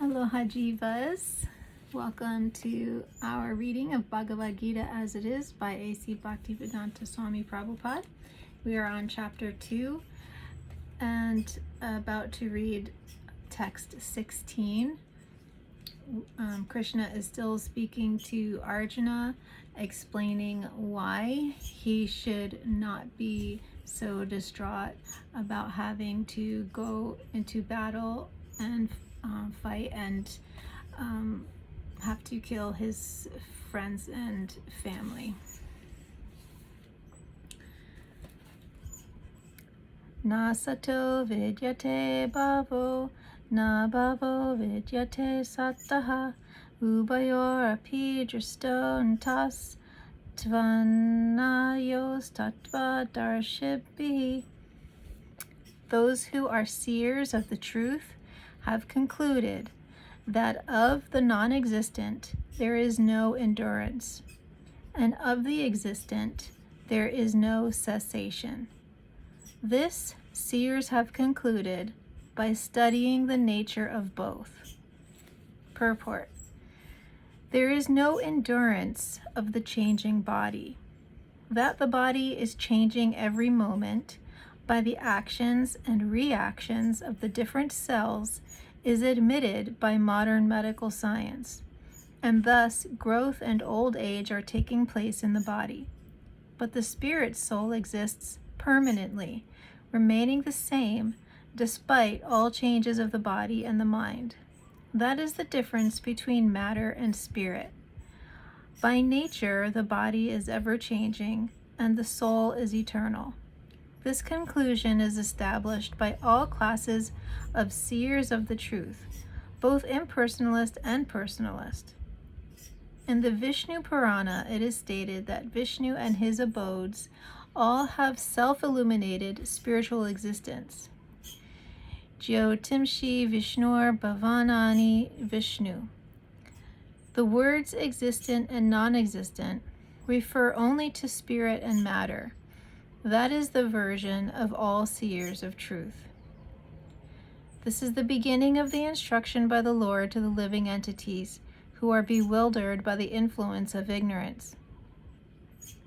Aloha Jivas. Welcome to our reading of Bhagavad Gita as it is by A.C. Bhaktivedanta Swami Prabhupad. We are on chapter 2 and about to read text 16. Krishna is still speaking to Arjuna, explaining why he should not be so distraught about having to go into battle and fight and have to kill his friends and family. Na sato vidyate bhavo, na bhavo vidyate sattaha, ubayor api dristontas tvanayos tattva darshibhi. Those who are seers of the truth have concluded that of the non-existent there is no endurance, and of the existent there is no cessation. This seers have concluded by studying the nature of both. Purport: there is no endurance of the changing body. That the body is changing every moment by the actions and reactions of the different cells is admitted by modern medical science, and thus growth and old age are taking place in the body. But the spirit soul exists permanently, remaining the same despite all changes of the body and the mind. That is the difference between matter and spirit. By nature, the body is ever changing, and the soul is eternal. This conclusion is established by all classes of seers of the truth, both impersonalist and personalist. In the Vishnu Purana, it is stated that Vishnu and his abodes all have self-illuminated spiritual existence. Jyotimshi Vishnur Bhavanani Vishnu. The words existent and non-existent refer only to spirit and matter. That is the version of all seers of truth. This is the beginning of the instruction by the Lord to the living entities who are bewildered by the influence of ignorance.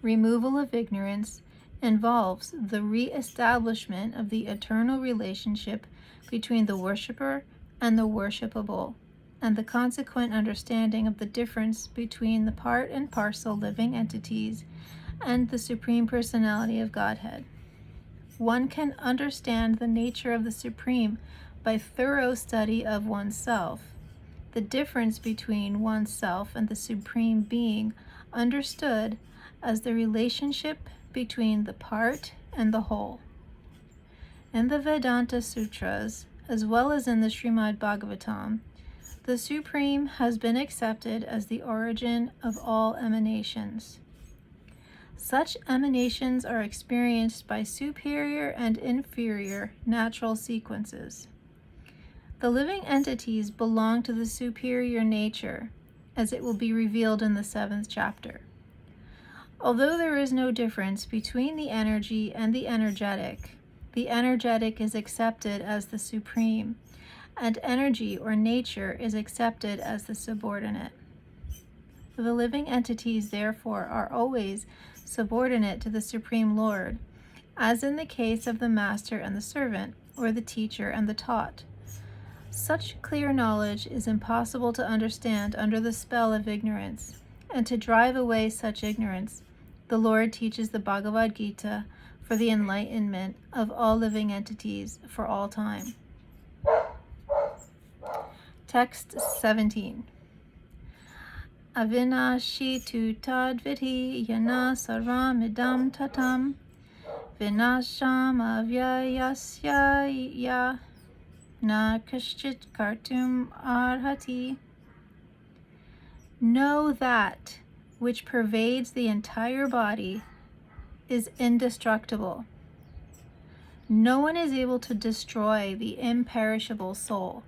Removal of ignorance involves the re-establishment of the eternal relationship between the worshipper and the worshipable, and the consequent understanding of the difference between the part and parcel living entities and the Supreme Personality of Godhead. One can understand the nature of the Supreme by thorough study of oneself. The difference between oneself and the Supreme Being understood as the relationship between the part and the whole. In the Vedanta Sutras, as well as in the Srimad Bhagavatam, the Supreme has been accepted as the origin of all emanations. Such emanations are experienced by superior and inferior natural sequences. The living entities belong to the superior nature, as it will be revealed in the 7th chapter. Although there is no difference between the energy and the energetic is accepted as the supreme, and energy or nature is accepted as the subordinate. The living entities, therefore, are always subordinate to the Supreme Lord, as in the case of the master and the servant, or the teacher and the taught. Such clear knowledge is impossible to understand under the spell of ignorance, and to drive away such ignorance, the Lord teaches the Bhagavad Gita for the enlightenment of all living entities for all time. Text 17. Avinashi tu tadvidhi yana sarvam idam tatam vinasham avyayasya ya na kashchit kartum arhati. Know that which pervades the entire body is indestructible. No one is able to destroy the imperishable soul.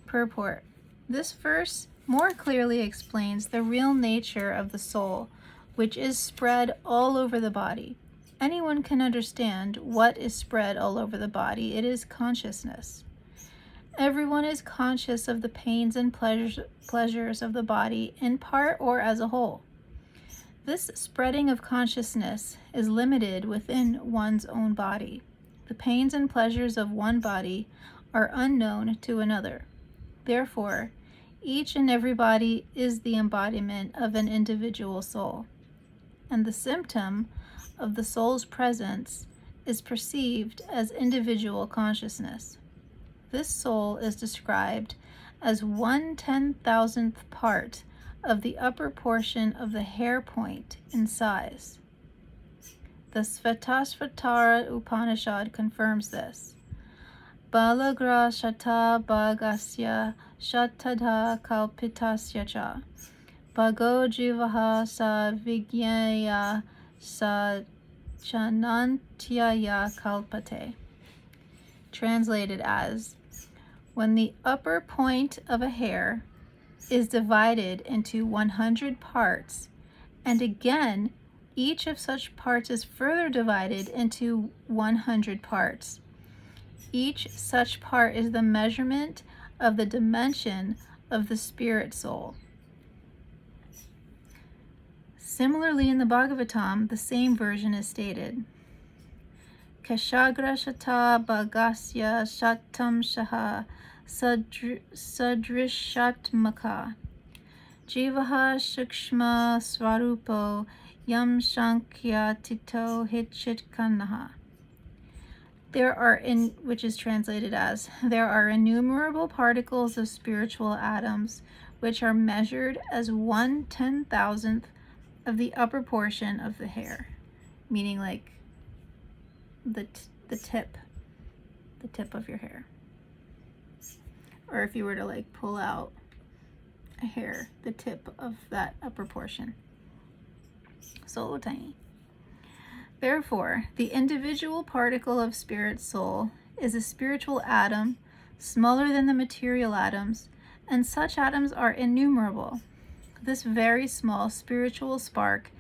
Purport: this verse more clearly explains the real nature of the soul, which is spread all over the body. Anyone can understand what is spread all over the body. It is consciousness. Everyone is conscious of the pains and pleasures of the body in part or as a whole. This spreading of consciousness is limited within one's own body. The pains and pleasures of one body are unknown to another. Therefore, each and every body is the embodiment of an individual soul, and the symptom of the soul's presence is perceived as individual consciousness. This soul is described as 1/10,000th part of the upper portion of the hair point in size. The Svetasvatara Upanishad confirms this. Balagra Shata Bhagasya Shatadha Kalpitasya Cha Bhago Jivaha Sa Vigyaya Sa Chanantyaya Kalpate. Translated as, when the upper point of a hair is divided into 100 parts, and again each of such parts is further divided into 100 parts. Each such part is the measurement of the dimension of the spirit soul. Similarly, in the Bhagavatam, the same version is stated. Kashagra Shata Bhagasya Shatam Shaha Sadrishatmaka Jivaha Shukshma Swarupo Yam Shankya Tito Hitchitkanaha. Which is translated as, there are innumerable particles of spiritual atoms, which are measured as 1/10,000th of the upper portion of the hair, meaning like the tip of your hair. Or if you were to like pull out a hair, the tip of that upper portion. So tiny. Therefore, the individual particle of spirit soul is a spiritual atom smaller than the material atoms, and such atoms are innumerable. This very small spiritual spark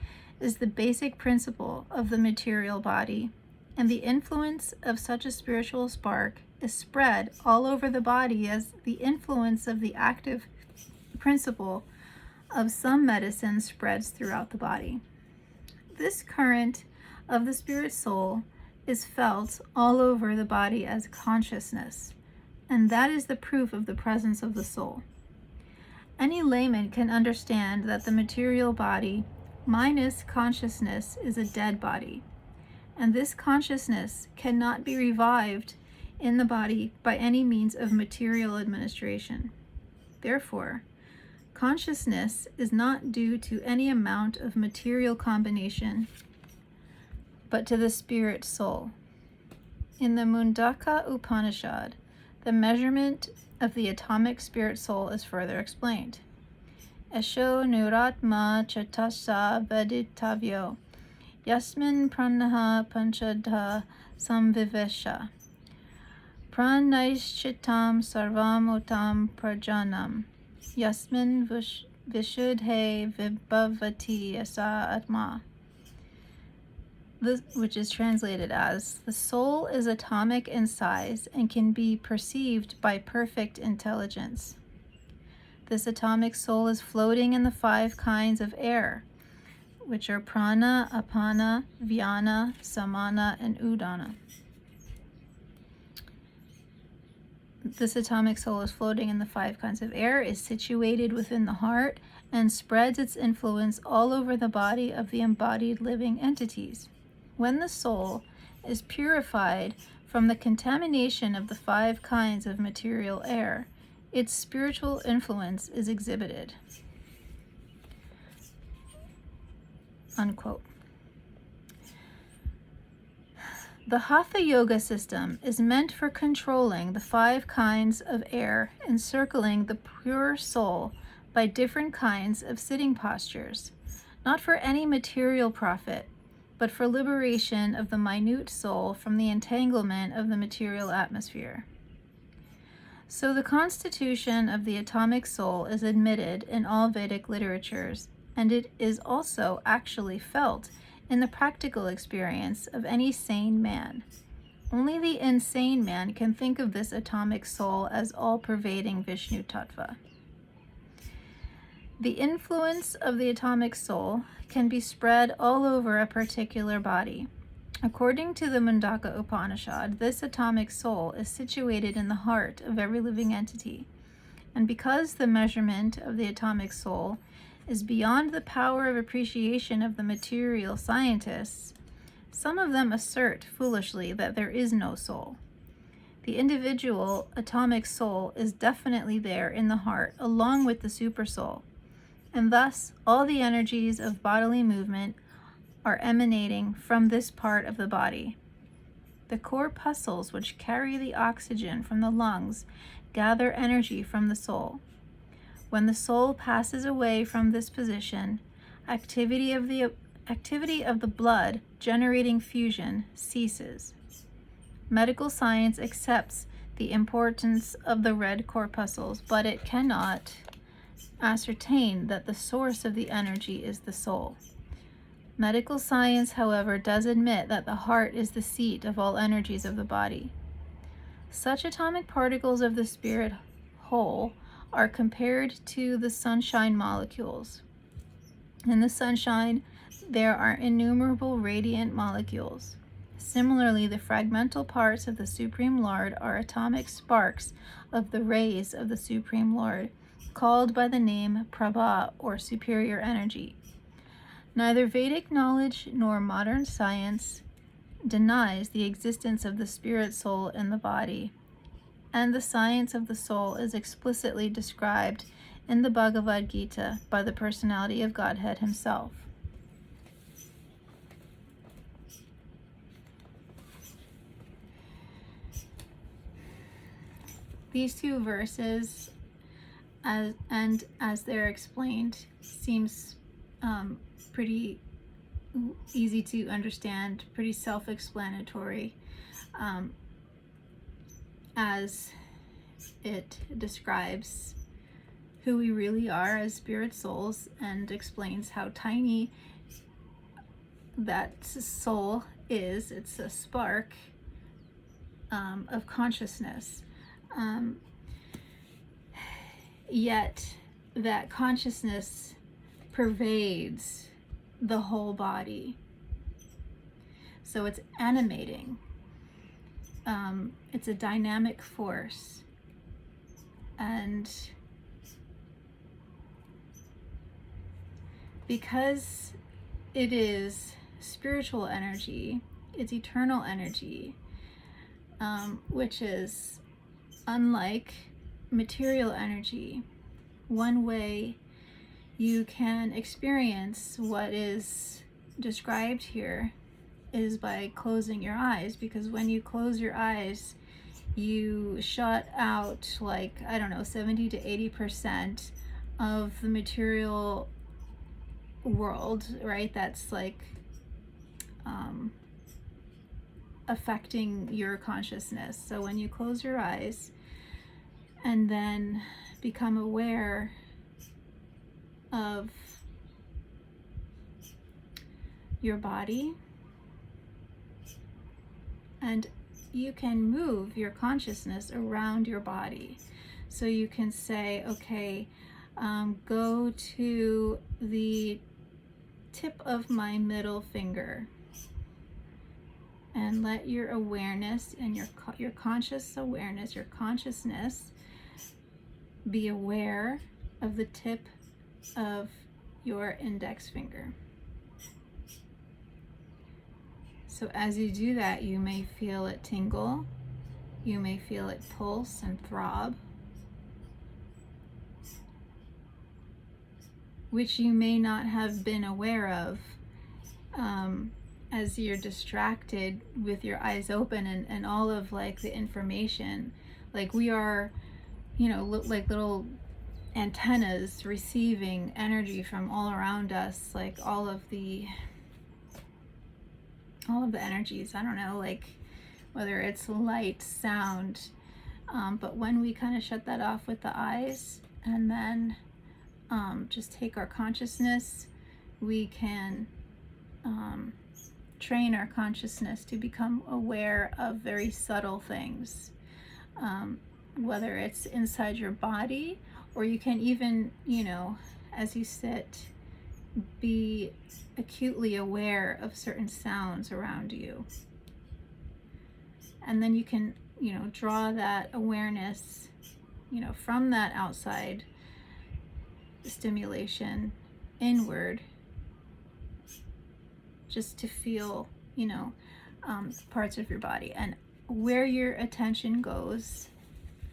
is the basic principle of the material body, and the influence of such a spiritual spark is spread all over the body as the influence of the active principle of some medicine spreads throughout the body. This current of the spirit soul is felt all over the body as consciousness, and that is the proof of the presence of the soul. Any layman can understand that the material body minus consciousness is a dead body, and this consciousness cannot be revived in the body by any means of material administration. Therefore, consciousness is not due to any amount of material combination, but to the spirit soul. In the Mundaka Upanishad, the measurement of the atomic spirit soul is further explained. Esho Nuratma Chatasa Veditavyo Yasmin Pranaha Panchadha Samvivesha Pranaishchitam Sarvam Utam Prajanam Yasmin Vishudhe Vibhavati Asa Atma. Which is translated as, the soul is atomic in size and can be perceived by perfect intelligence. This atomic soul is floating in the 5 kinds of air, which are prana, apana, vyana, samana, and udana. This atomic soul is floating in the 5 kinds of air, is situated within the heart, and spreads its influence all over the body of the embodied living entities. When the soul is purified from the contamination of the 5 kinds of material air, its spiritual influence is exhibited. Unquote. The Hatha Yoga system is meant for controlling the 5 kinds of air, encircling the pure soul by different kinds of sitting postures, not for any material profit, but for liberation of the minute soul from the entanglement of the material atmosphere. So the constitution of the atomic soul is admitted in all Vedic literatures, and it is also actually felt in the practical experience of any sane man. Only the insane man can think of this atomic soul as all-pervading Vishnu Tattva. The influence of the atomic soul can be spread all over a particular body. According to the Mundaka Upanishad, this atomic soul is situated in the heart of every living entity. And because the measurement of the atomic soul is beyond the power of appreciation of the material scientists, some of them assert foolishly that there is no soul. The individual atomic soul is definitely there in the heart, along with the supersoul, and thus all the energies of bodily movement are emanating from this part of the body. The corpuscles which carry the oxygen from the lungs gather energy from the soul. When the soul passes away from this position, activity of the blood generating fusion ceases. Medical science accepts the importance of the red corpuscles, but it cannot ascertain that the source of the energy is the soul. Medical science, however, does admit that the heart is the seat of all energies of the body. Such atomic particles of the spirit whole are compared to the sunshine molecules. In the sunshine, there are innumerable radiant molecules. Similarly, the fragmental parts of the Supreme Lord are atomic sparks of the rays of the Supreme Lord, called by the name Prabha, or superior energy. Neither Vedic knowledge nor modern science denies the existence of the spirit soul in the body, and the science of the soul is explicitly described in the Bhagavad Gita by the personality of Godhead himself. These two verses, as they're explained, seems pretty easy to understand, pretty self-explanatory, as it describes who we really are as spirit souls and explains how tiny that soul is. It's a spark of consciousness. Yet that consciousness pervades the whole body. So it's animating. It's a dynamic force. And because it is spiritual energy, it's eternal energy, which is unlike material energy. One way you can experience what is described here is by closing your eyes, because when you close your eyes, you shut out 70 to 80% of the material world, right? That's affecting your consciousness. So when you close your eyes and then become aware of your body, and you can move your consciousness around your body. So you can say, okay, go to the tip of my middle finger and let your awareness and your conscious awareness, your consciousness, be aware of the tip of your index finger. So as you do that, you may feel it tingle, you may feel it pulse and throb, which you may not have been aware of as you're distracted with your eyes open and all of the information. We are, like little antennas receiving energy from all around us, all of the energies. I don't know, whether it's light, sound, but when we kind of shut that off with the eyes and then just take our consciousness, we can train our consciousness to become aware of very subtle things, whether it's inside your body, or you can even, as you sit, be acutely aware of certain sounds around you. And then you can, draw that awareness, from that outside stimulation inward, just to feel, parts of your body. And where your attention goes,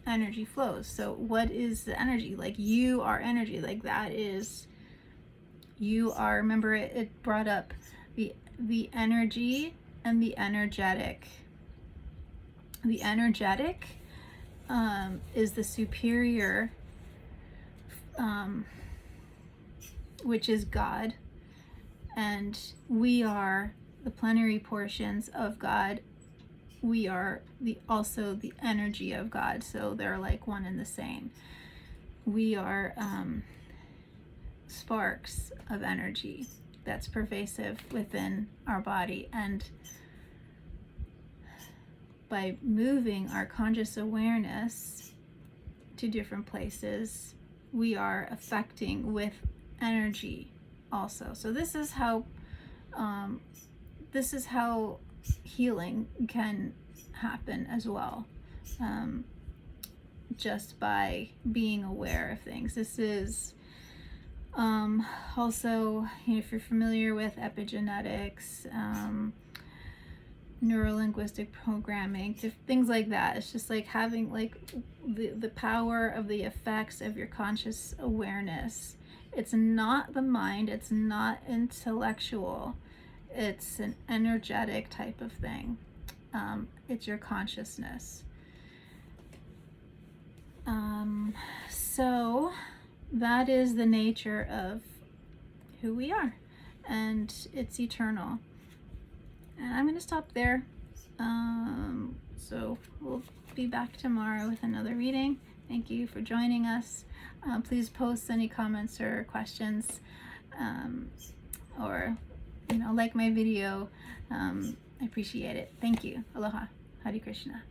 energy flows. So what is the energy? Like, you are energy. Like, that is, you are, remember it brought up the energy and the energetic. The energetic is the superior, which is God, and we are the plenary portions of God. We are also the energy of God, so they're like one and the same. We are sparks of energy that's pervasive within our body, and by moving our conscious awareness to different places, we are affecting with energy also. So this is how healing can happen as well, just by being aware of things. This is also, if you're familiar with epigenetics, neurolinguistic programming, things like that. It's just like having like the power of the effects of your conscious awareness. It's not the mind, it's not intellectual, it's an energetic type of thing. It's your consciousness. So that is the nature of who we are, and it's eternal. And I'm going to stop there. So we'll be back tomorrow with another reading. Thank you for joining us. Please post any comments or questions, or like my video. I appreciate it. Thank you. Aloha. Hare Krishna.